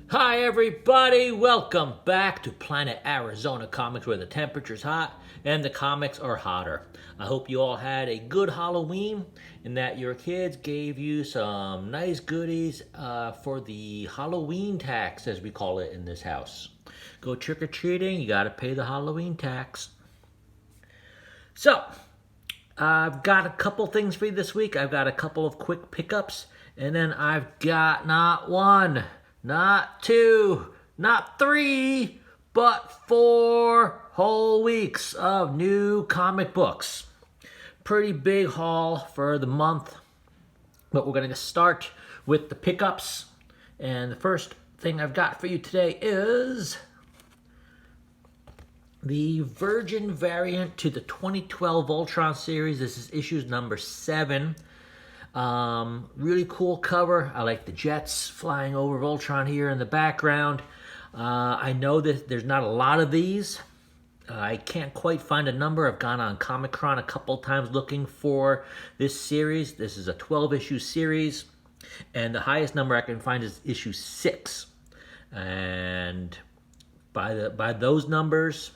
Hi everybody, welcome back to Planet Arizona Comics where the temperature's hot and the comics are hotter. I hope you all had a good Halloween and that your kids gave you some nice goodies for the Halloween tax, as we call it in this house. Go trick-or-treating, you gotta pay the Halloween tax. So, I've got a couple things for you this week. I've got a couple of quick pickups, and then I've got not one, not two, not three, but 4 whole weeks of new comic books. Pretty big haul for the month, but we're going to start with the pickups. And the first thing I've got for you today is the Virgin variant to the 2012 Voltron series. This is issues number 7. Really cool cover. I like the jets flying over Voltron here in the background. I know that there's not a lot of these. I can't quite find a number. I've gone on Comic-Con a couple times looking for this series. This is a 12-issue series, and the highest number I can find is issue 6. And by those numbers,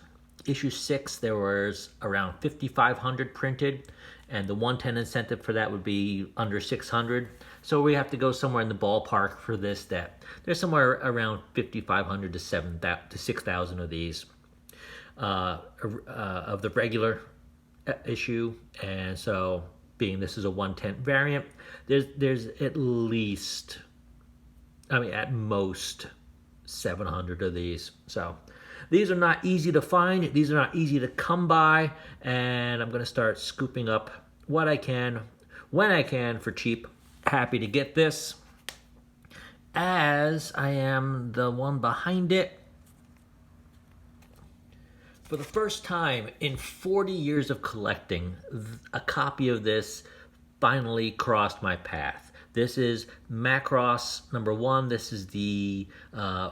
issue 6, there was around 5,500 printed, and the 110 incentive for that would be under 600. So we have to go somewhere in the ballpark for this. That there's somewhere around 5,500 to 6,000 of these of the regular issue, and so being this is a 110 variant, there's at least, I mean, at most 700 of these. So these are not easy to find. These are not easy to come by, and I'm going to start scooping up what I can, when I can, for cheap. Happy to get this, as I am the one behind it. For the first time in 40 years of collecting, a copy of this finally crossed my path. This is Macross #1. This is the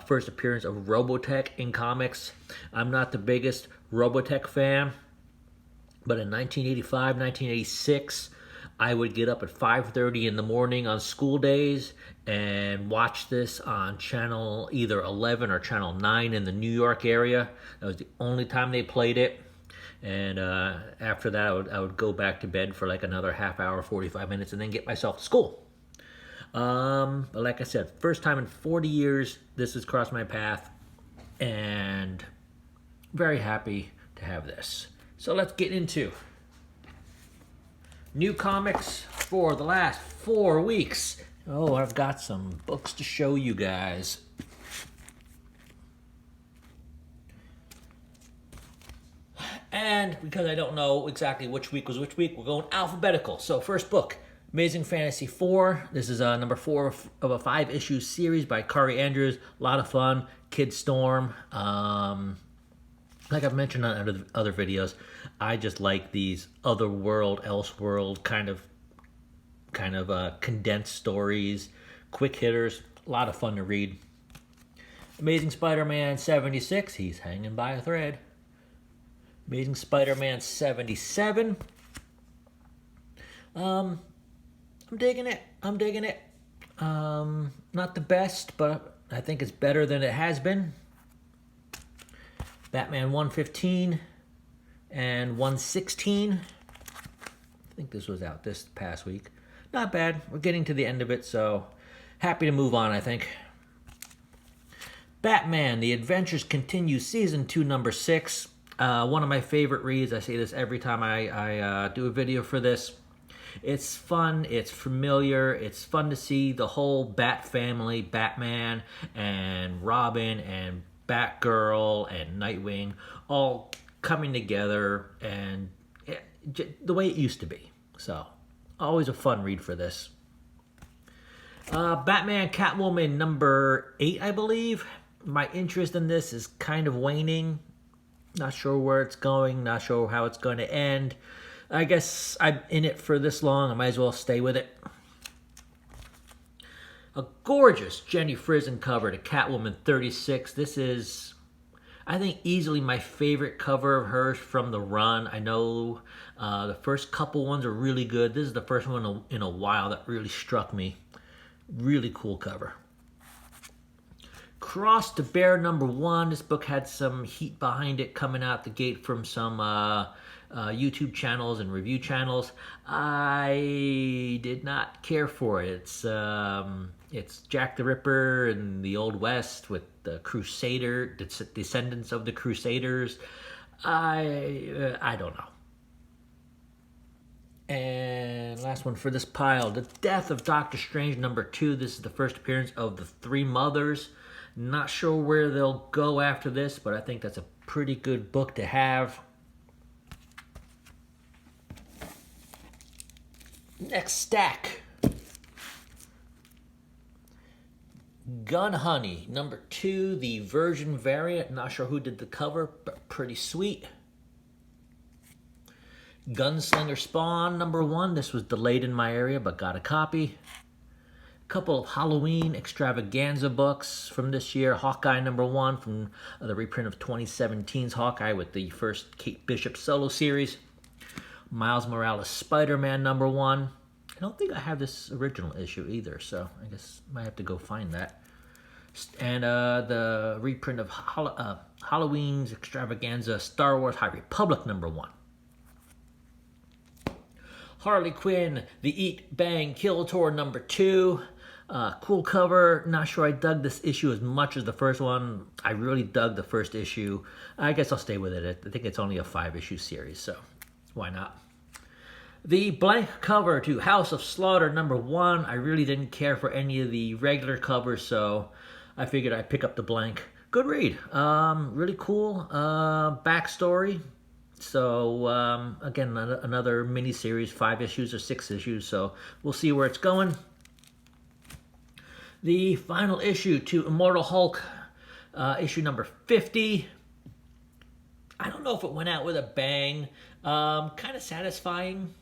first appearance of Robotech in comics. I'm not the biggest Robotech fan, but in 1985, 1986, I would get up at 5:30 in the morning on school days and watch this on channel either 11 or channel 9 in the New York area. That was the only time they played it. And after that, I would go back to bed for like another half hour, 45 minutes, and then get myself to school. But like I said, first time in 40 years, this has crossed my path, and very happy to have this. So let's get into new comics for the last 4 weeks. Oh, I've got some books to show you guys. And because I don't know exactly which week was which week, we're going alphabetical. So first book, Amazing Fantasy 4. This is number 4 of a 5-issue series by Kari Andrews. A lot of fun. Kid Storm. Like I've mentioned on other videos, I just like these otherworld, elseworld kind of condensed stories, quick hitters, a lot of fun to read. Amazing Spider-Man 76, he's hanging by a thread. Amazing Spider-Man 77. I'm digging it. Not the best, but I think it's better than it has been. Batman 115 and 116. I think this was out this past week. Not bad. We're getting to the end of it, so happy to move on, I think. Batman, The Adventures Continue, Season 2, number 6. One of my favorite reads. I say this every time I do a video for this. It's fun, it's familiar, it's fun to see the whole Bat family, Batman and Robin and Batgirl and Nightwing all coming together, and the way it used to be. So, always a fun read for this. Batman Catwoman number 8, I believe. My interest in this is kind of waning. Not sure where it's going, not sure how it's going to end. I guess I'm in it for this long, I might as well stay with it. A gorgeous Jenny Frison cover to Catwoman 36. This is, I think, easily my favorite cover of hers from the run. I know the first couple ones are really good. This is the first one in a while that really struck me. Really cool cover. Cross to Bear #1. This book had some heat behind it coming out the gate from some YouTube channels and review channels. I did not care for it. It's Jack the Ripper in the Old West with the descendants of the Crusaders. I don't know. And last one for this pile, The Death of Doctor Strange #2. This is the first appearance of the Three Mothers. Not sure where they'll go after this, but I think that's a pretty good book to have. Next stack. Gun Honey #2, the version variant. Not sure who did the cover, but pretty sweet. Gunslinger Spawn #1. This was delayed in my area, but got a copy. A couple of Halloween Extravaganza books from this year. Hawkeye #1 from the reprint of 2017's Hawkeye with the first Kate Bishop solo series. Miles Morales Spider-Man #1. I don't think I have this original issue either, so I guess I might have to go find that. And the reprint of Halloween's Extravaganza Star Wars High Republic #1. Harley Quinn, the Eat, Bang, Kill tour #2. Cool cover. Not sure I dug this issue as much as the first one. I really dug the first issue. I guess I'll stay with it. I think it's only a 5-issue series, so why not? The blank cover to House of Slaughter #1. I really didn't care for any of the regular covers, so I figured I'd pick up the blank. Good read. Really cool backstory. So, again, another mini-series, 5 issues or 6 issues, so we'll see where it's going. The final issue to Immortal Hulk, issue #50. I don't know if it went out with a bang. Kind of satisfying.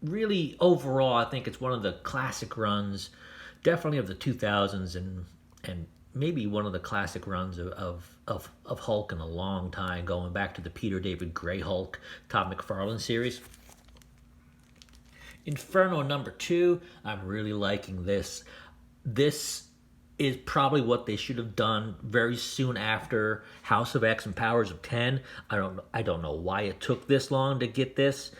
Really, overall, I think it's one of the classic runs, definitely of the 2000s, and maybe one of the classic runs of Hulk in a long time, going back to the Peter David Gray Hulk, Todd McFarlane series. Inferno #2, I'm really liking this. This is probably what they should have done very soon after House of X and Powers of 10. I don't know why it took this long to get this.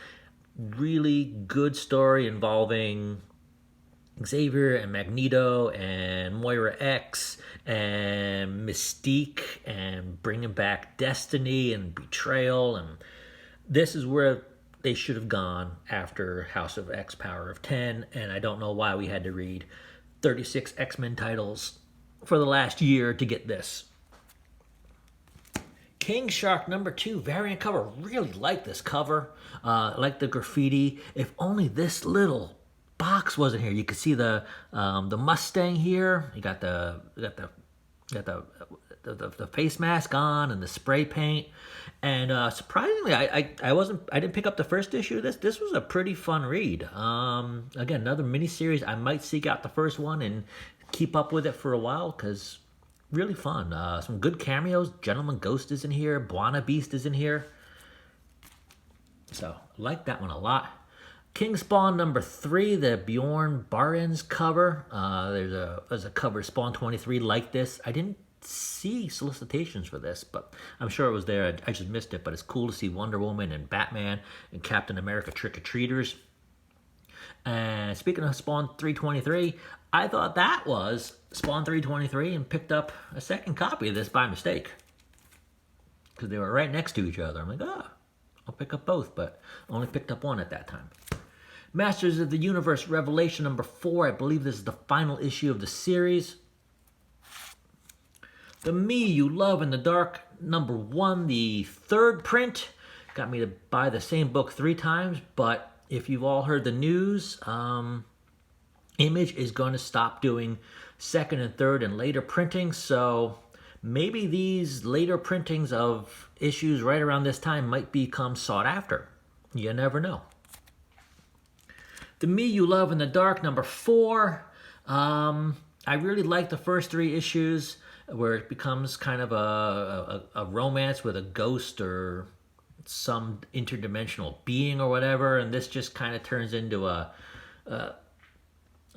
Really good story involving Xavier and Magneto and Moira X and Mystique and bringing back Destiny and Betrayal, and this is where they should have gone after House of X, Power of 10, and I don't know why we had to read 36 X-Men titles for the last year to get this. King Shark #2 variant cover. Really like this cover. Like the graffiti. If only this little box wasn't here. You could see the Mustang here. You got the face mask on and the spray paint. And surprisingly, I didn't pick up the first issue of this. This was a pretty fun read. Again, another miniseries. I might seek out the first one and keep up with it for a while because really fun. Some good cameos. Gentleman Ghost is in here. Buana Beast is in here. So I like that one a lot. King Spawn #3, the Bjorn Barends cover. There's a cover Spawn 23 like this. I didn't see solicitations for this, but I'm sure it was there. I just missed it, but it's cool to see Wonder Woman and Batman and Captain America trick-or-treaters. And speaking of Spawn 323, I thought that was Spawn 323 and picked up a second copy of this by mistake because they were right next to each other. I'm like, I'll pick up both, but only picked up one at that time. Masters of the Universe Revelation #4. I believe this is the final issue of the series. The Me You Love in the Dark #1, the 3rd print. Got me to buy the same book 3 times, but if you've all heard the news, Image is going to stop doing 2nd and 3rd and later printings, so maybe these later printings of issues right around this time might become sought after. You never know. The Me You Love in the Dark #4. I really like the first 3 issues where it becomes kind of a romance with a ghost or some interdimensional being or whatever, and this just kind of turns into a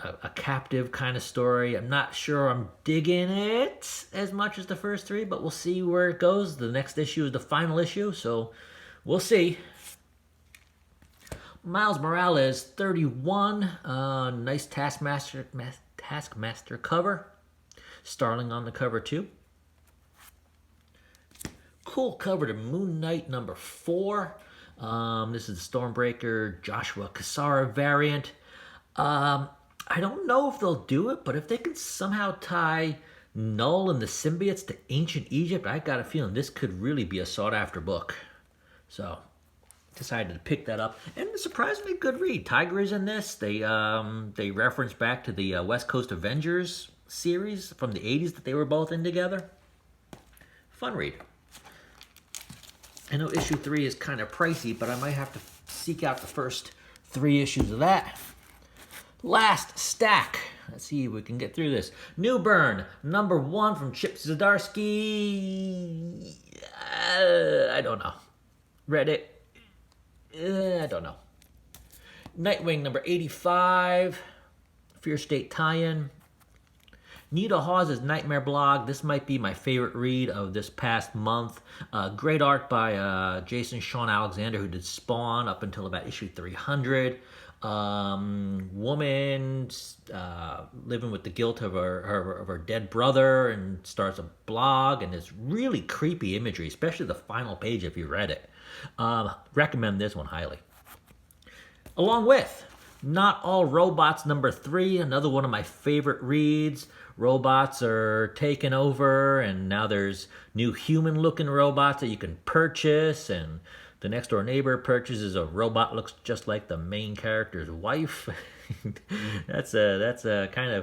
a captive kind of story. I'm not sure I'm digging it as much as the first three, but we'll see where it goes. The next issue is the final issue, so we'll see. Miles Morales, 31. Nice Taskmaster cover. Starling on the cover too. Cool cover to Moon Knight number 4. This is the Stormbreaker Joshua Cassara variant. I don't know if they'll do it, but if they can somehow tie Null and the symbiotes to ancient Egypt, I got a feeling this could really be a sought-after book. So, decided to pick that up, and a surprisingly good read. Tiger is in this. They reference back to the West Coast Avengers series from the 80s that they were both in together. Fun read. I know issue 3 is kind of pricey, but I might have to seek out the first 3 issues of that. Last stack. Let's see if we can get through this. New Burn, number 1 from Chip Zdarsky. I don't know. Read it. I don't know. Nightwing, number 85. Fear State tie-in. Nita Hawes' Nightmare blog. This might be my favorite read of this past month. Great art by Jason Sean Alexander, who did Spawn up until about issue 300. Woman living with the guilt of her dead brother and starts a blog, and it's really creepy imagery, especially the final page if you read it. Recommend this one highly. Along with Not All Robots number 3, another one of my favorite reads. Robots are taking over, and now there's new human-looking robots that you can purchase, and the next door neighbor purchases a robot looks just like the main character's wife. That's kind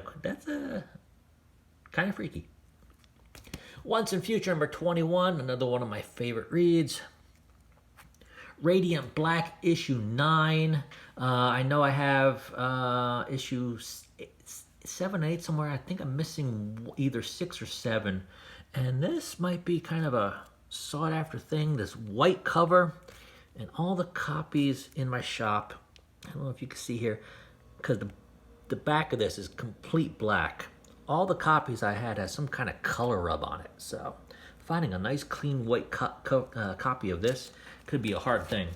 of freaky. Once and Future number 21, another one of my favorite reads. Radiant Black issue 9. I know I have issue 7, 8 somewhere. I think I'm missing either 6 or 7. And this might be kind of a sought after thing. This white cover and all the copies in my shop. I don't know if you can see here, because the back of this is complete black. All the copies I had has some kind of color rub on it. So finding a nice clean white copy of this could be a hard thing.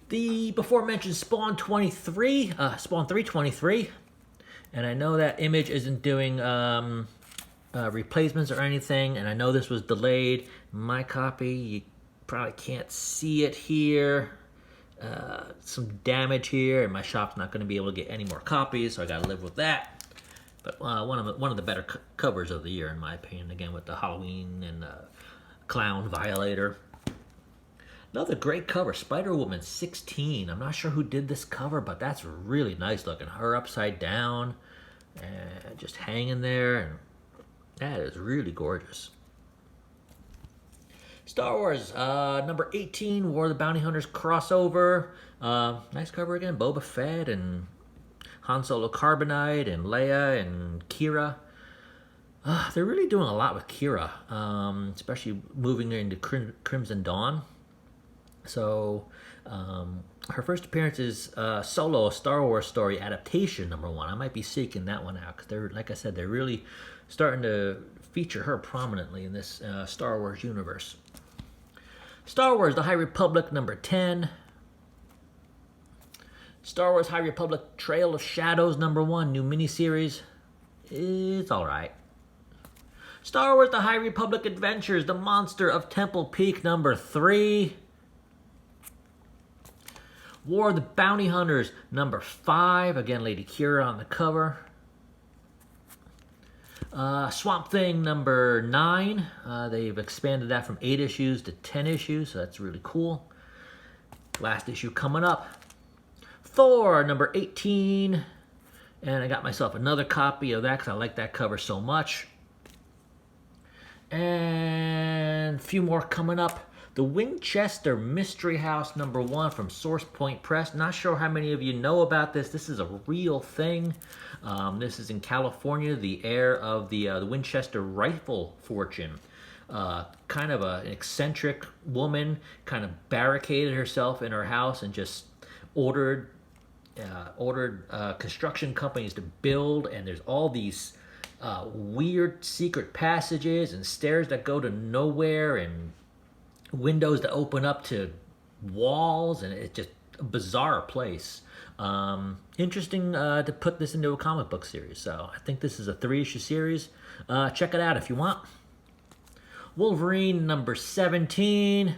The before mentioned Spawn 23, Spawn 323, and I know that Image isn't doing replacements or anything, and I know this was delayed. My copy, you probably can't see it here. Some damage here, and my shop's not going to be able to get any more copies, so I got to live with that. But one of the better covers of the year, in my opinion. Again, with the Halloween and Clown Violator. Another great cover, Spider-Woman 16. I'm not sure who did this cover, but that's really nice looking. Her upside down and just hanging there, and that is really gorgeous. Star Wars, number 18, War of the Bounty Hunters crossover. Nice cover again, Boba Fett and Han Solo Carbonite and Leia and Kira. They're really doing a lot with Kira, especially moving her into Crimson Dawn. So, her first appearance is Solo, a Star Wars story adaptation, number 1. I might be seeking that one out, because they're, like I said, they're really starting to feature her prominently in this Star Wars universe. Star Wars, The High Republic, number 10. Star Wars High Republic Trail of Shadows, number 1, new miniseries. It's alright. Star Wars The High Republic Adventures, The Monster of Temple Peak, number 3. War of the Bounty Hunters, number 5. Again, Lady Kira on the cover. Swamp Thing, number 9. They've expanded that from 8 issues to 10 issues, so that's really cool. Last issue coming up. Thor, number 18. And I got myself another copy of that because I like that cover so much. And a few more coming up. The Winchester Mystery House number 1 from Source Point Press. Not sure how many of you know about this. This is a real thing. This is in California, the heir of the Winchester rifle fortune. Kind of an eccentric woman, kind of barricaded herself in her house and just ordered ordered construction companies to build, and there's all these weird secret passages and stairs that go to nowhere and windows that open up to walls, and it's just a bizarre place. Interesting to put this into a comic book series. So I think this is a 3-issue series. Check it out if you want. Wolverine number 17.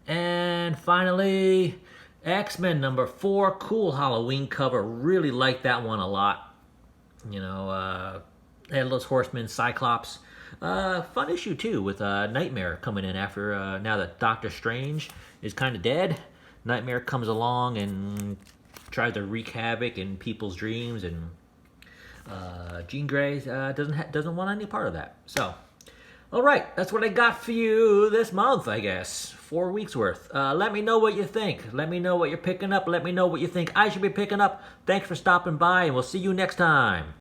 And finally, X-Men number 4. Cool Halloween cover. Really like that one a lot. You know, Headless Horseman, Cyclops. Fun issue too, with Nightmare coming in after now that Doctor Strange is kind of dead. Nightmare comes along and tries to wreak havoc in people's dreams, and Jean Grey doesn't want any part of that. So, all right, that's what I got for you this month, I guess. 4 weeks worth. Let me know what you think. Let me know what you're picking up. Let me know what you think I should be picking up. Thanks for stopping by, and we'll see you next time.